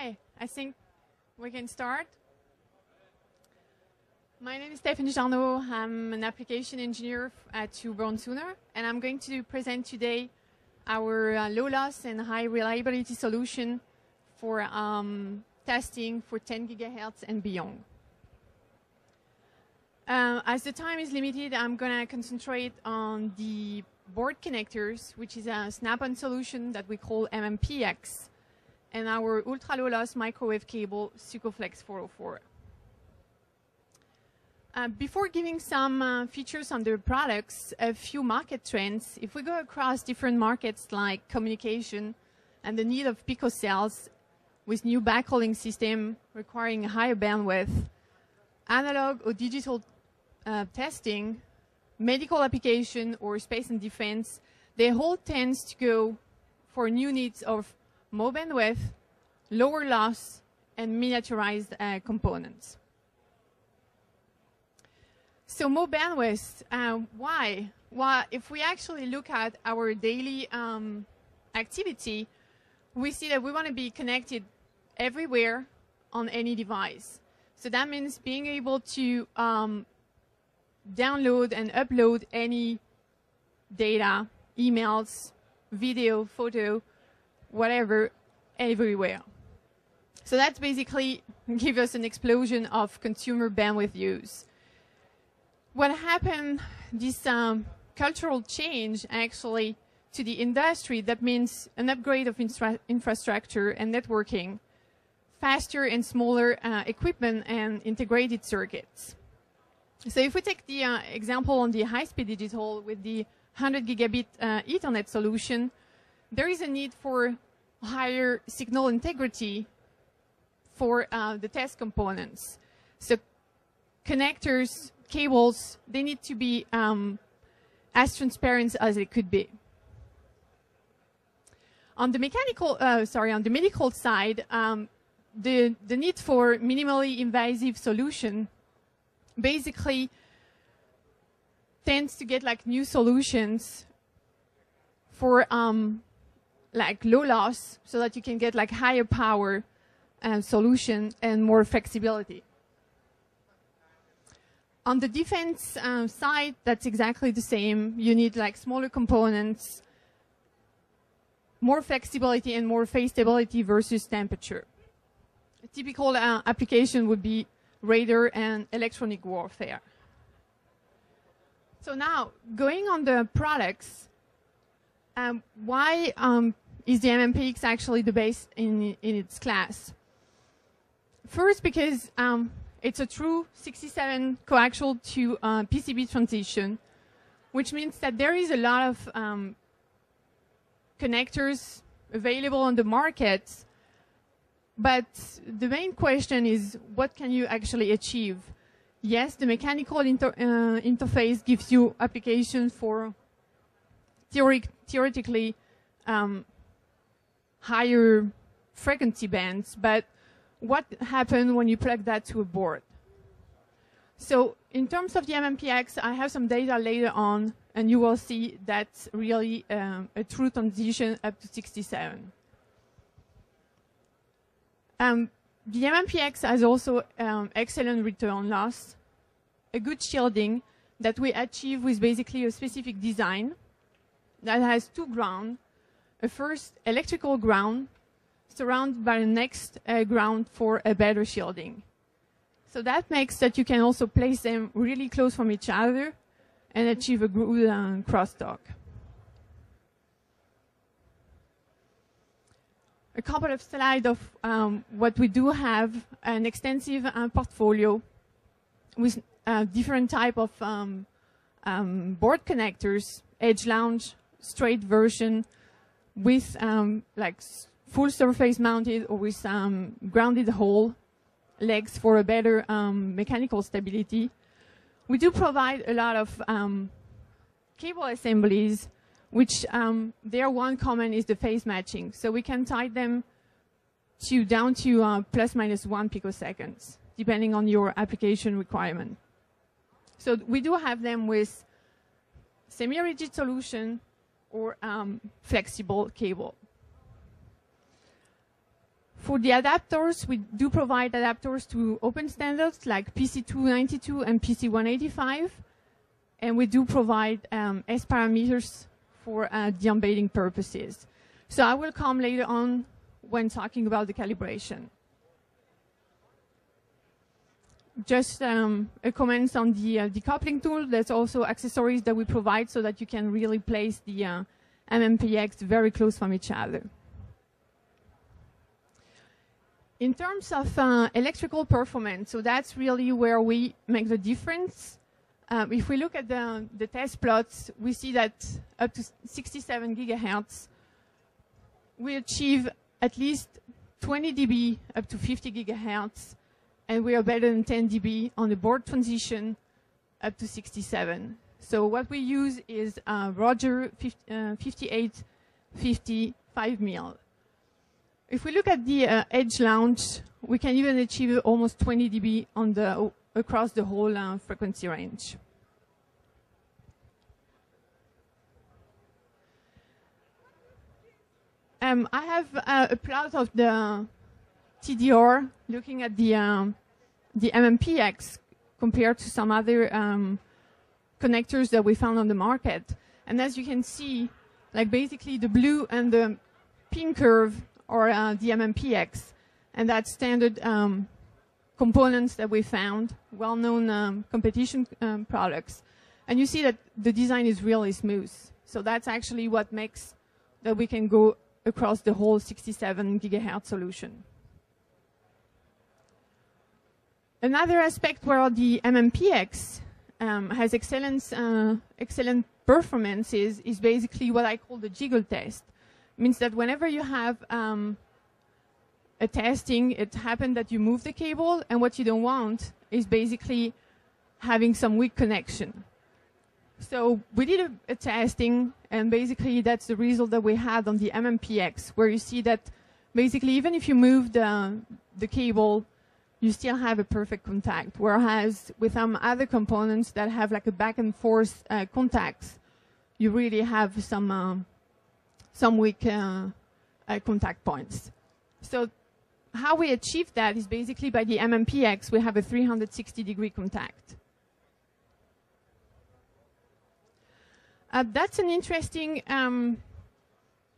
Hi, I think we can start. My name is Jarno. I'm an application engineer at HUBER+SUHNER, and I'm going to present today our low loss and high reliability solution for testing for 10 gigahertz and beyond. As the time is limited, I'm going to concentrate on the board connectors, which is a snap-on solution that we call MMPX, and our ultra-low-loss microwave cable, SUCOFLEX 404. Before giving some features on the products, a few market trends. If we go across different markets like communication and the need of picocells with new backhauling system requiring a higher bandwidth, analog or digital testing, medical application or space and defense, they all tend to go for new needs of more bandwidth, lower loss, and miniaturized components. So more bandwidth, why? Well, if we actually look at our daily activity, we see that we want to be connected everywhere on any device. So that means being able to download and upload any data, emails, video, photo, whatever, everywhere. So that's basically gives us an explosion of consumer bandwidth use. What happened, this cultural change actually to the industry, that means an upgrade of infrastructure and networking, faster and smaller equipment and integrated circuits. So if we take the example on the high-speed digital with the 100 gigabit Ethernet solution, there is a need for higher signal integrity for the test components. So connectors, cables, they need to be as transparent as they could be. On the on the medical side, the need for minimally invasive solution basically tends to get like new solutions for like low loss, so that you can get like higher power solution and more flexibility. On the defense side, that's exactly the same. You need like smaller components, more flexibility and more phase stability versus temperature. A typical application would be radar and electronic warfare. So now, going on the products, why is the MMPX actually the best in its class? First, because it's a true 67 coaxial to PCB transition, which means that there is a lot of connectors available on the market. But the main question is, what can you actually achieve? Yes, the mechanical interface gives you application for theoretically higher frequency bands, but what happens when you plug that to a board? So in terms of the MMPX, I have some data later on, and you will see that's really a true transition up to 67. The MMPX has also excellent return loss, a good shielding that we achieve with basically a specific design that has two ground. A first electrical ground surrounded by the next ground for a better shielding. So that makes that you can also place them really close from each other and achieve a good crosstalk. A couple of slides of what we do have, an extensive portfolio with different type of board connectors, edge launch, straight version, with like full surface mounted or with grounded hole legs for a better mechanical stability. We do provide a lot of cable assemblies, which their one common is the phase matching. So we can tie them to down to plus minus 1 picoseconds, depending on your application requirement. So we do have them with semi-rigid solution or flexible cable. For the adapters, we do provide adapters to open standards like PC292 and PC185. And we do provide S parameters for the embedding purposes. So I will come later on when talking about the calibration. Just a comment on the decoupling tool. There's also accessories that we provide so that you can really place the MMPX very close from each other. In terms of electrical performance, so that's really where we make the difference. If we look at the test plots, we see that up to 67 gigahertz, we achieve at least 20 dB up to 50 gigahertz, and we are better than 10 dB on the board transition up to 67. So what we use is Roger 5850 5 mil. If we look at the edge launch, we can even achieve almost 20 dB on the across the whole frequency range. I have a plot of the TDR looking at the MMPX compared to some other connectors that we found on the market. And as you can see, like basically the blue and the pink curve are the MMPX, and that's standard components that we found, well-known competition products. And you see that the design is really smooth. So that's actually what makes that we can go across the whole 67 gigahertz solution. Another aspect where the MMPX has excellent performance is basically what I call the jiggle test. It means that whenever you have a testing, it happened that you move the cable, and what you don't want is basically having some weak connection. So we did a testing, and basically that's the result that we had on the MMPX, where you see that basically even if you move the cable, you still have a perfect contact. Whereas with some other components that have like a back and forth contacts, you really have some weak contact points. So how we achieve that is basically by the MMPX, we have a 360-degree contact. That's an interesting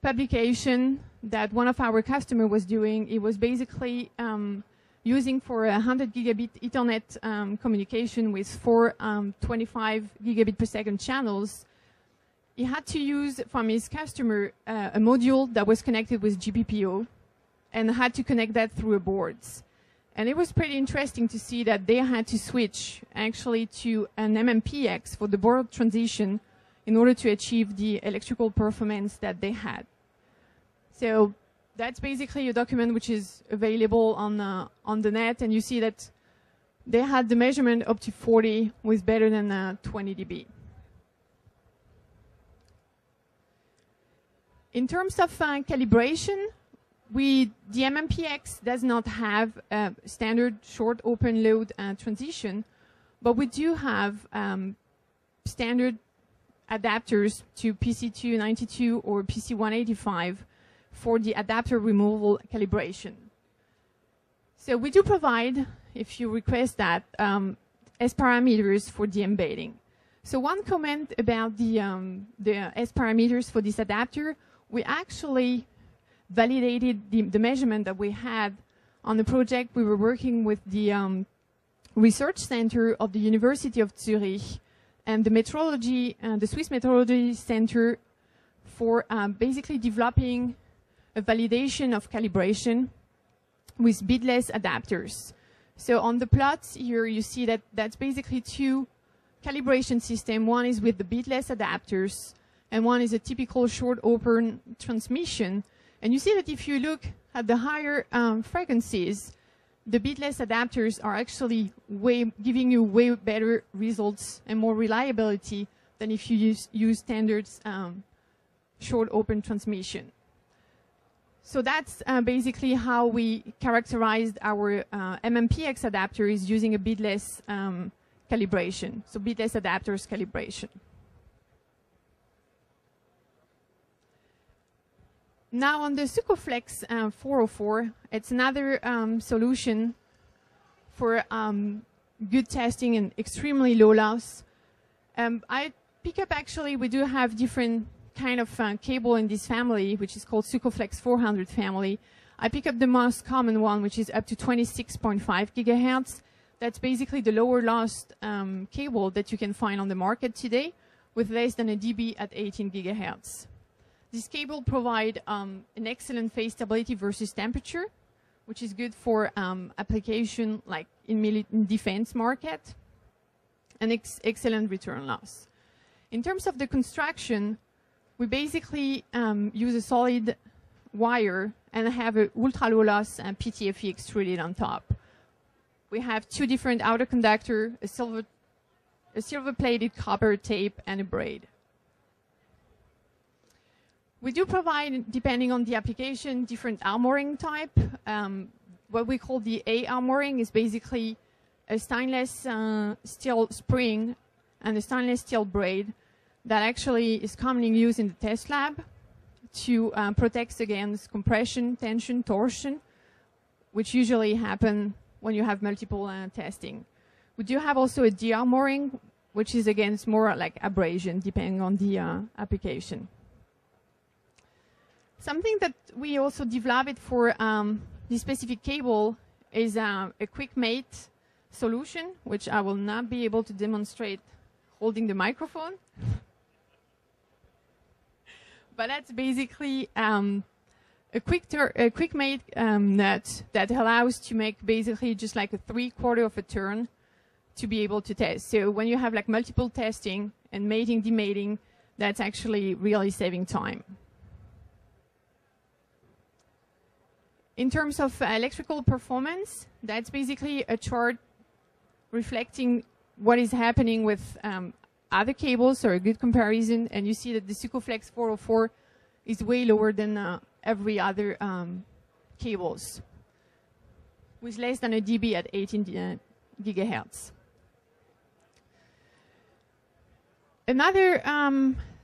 publication that one of our customers was doing. It was basically using for 100 gigabit Ethernet communication with 4 25 gigabit per second channels. He had to use from his customer a module that was connected with GPPO and had to connect that through a boards. And it was pretty interesting to see that they had to switch actually to an MMPX for the board transition in order to achieve the electrical performance that they had. So that's basically a document which is available on the net, and you see that they had the measurement up to 40 with better than 20 dB. In terms of calibration, the MMPX does not have a standard short open load transition, but we do have standard adapters to PC292 or PC185 for the adapter removal calibration. So we do provide, if you request that, S parameters for the embedding. So one comment about the S parameters for this adapter, we actually validated the measurement that we had on the project. We were working with the research center of the University of Zurich and the metrology, the Swiss Metrology Center for basically developing a validation of calibration with bitless adapters. So on the plots here, you see that that's basically two calibration systems. One is with the bitless adapters, and one is a typical short open transmission. And you see that if you look at the higher frequencies, the bitless adapters are actually giving you way better results and more reliability than if you use standard short open transmission. So that's basically how we characterized our MMPX adapter, is using a bitless calibration, so bitless adapters calibration. Now on the SUCOFLEX 404, it's another solution for good testing and extremely low loss. I pick up actually, we do have different kind of cable in this family, which is called SUCOFLEX 400 family. I pick up the most common one, which is up to 26.5 gigahertz. That's basically the lower loss cable that you can find on the market today, with less than a dB at 18 gigahertz. This cable provides an excellent phase stability versus temperature, which is good for application like in defense market, and excellent return loss. In terms of the construction, we basically use a solid wire and have an ultra low loss PTFE extruded on top. We have two different outer conductor, a silver plated copper tape, and a braid. We do provide, depending on the application, different armoring type. What we call the A armoring is basically a stainless steel spring and a stainless steel braid that actually is commonly used in the test lab to protect against compression, tension, torsion, which usually happen when you have multiple testing. We do have also a D armoring, which is against more like abrasion, depending on the application. Something that we also developed for this specific cable is a quick mate solution, which I will not be able to demonstrate holding the microphone. But that's basically a quick mate nut that allows to make basically just like a 3/4 of a turn to be able to test. So when you have like multiple testing and mating, demating, that's actually really saving time. In terms of electrical performance, that's basically a chart reflecting what is happening with other cables, or a good comparison, and you see that the SUCOFLEX 404 is way lower than every other cables, with less than a dB at 18 gigahertz. Another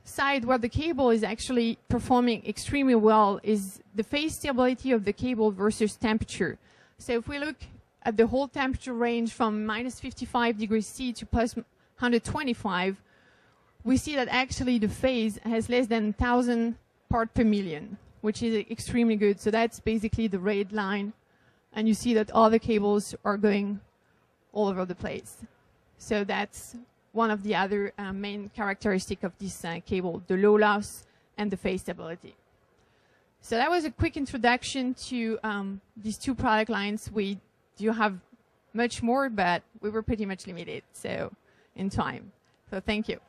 side where the cable is actually performing extremely well is the phase stability of the cable versus temperature. So if we look at the whole temperature range from minus 55 degrees C to plus 125, we see that actually the phase has less than 1,000 parts per million, which is extremely good. So that's basically the red line, and you see that all the cables are going all over the place. So that's one of the other main characteristics of this cable, the low loss and the phase stability. So that was a quick introduction to these two product lines. We do have much more, but we were pretty much limited in time. So thank you.